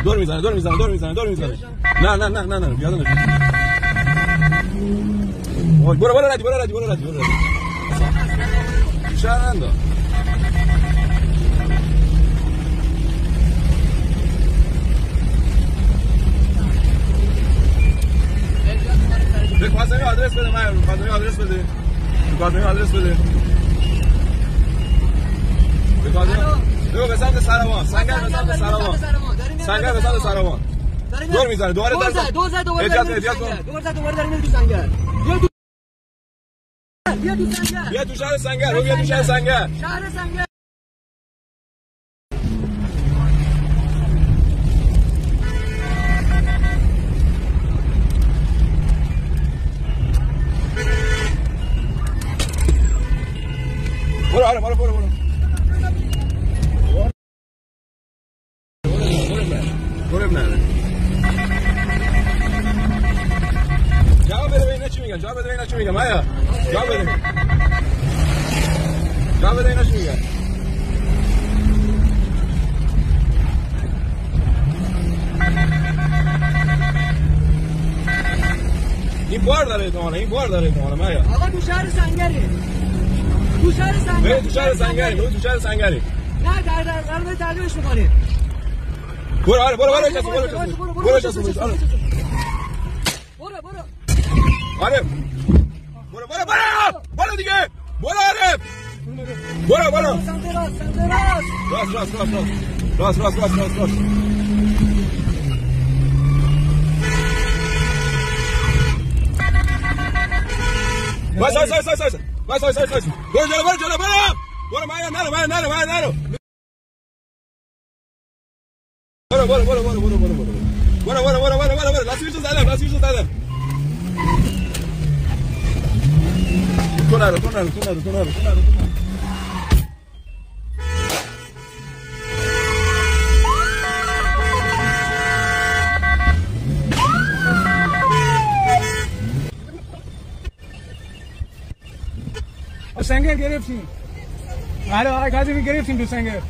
دور میزنه نه بیاد برو ردی شرنده به کاسمی آدرس بده بگو به سمت سروان سنگر به سمت سروان دور میزنه دوباره داریم تو سنگر بیا تو شهر سنگر برو جواب بده اینا چی میگن مایا جواب بده اینا چی میگن این بار داره احتمالا مایا آقا تو شهر سنگری نه در ترجمهش میکنیم برو آره دیگه برو سمت راست بس برو جلو برو مایا نرو برو لاستیکشو زدم تو نرو سنگر گرفتیم. آقای کاظمی گرفتیم تو سنگر.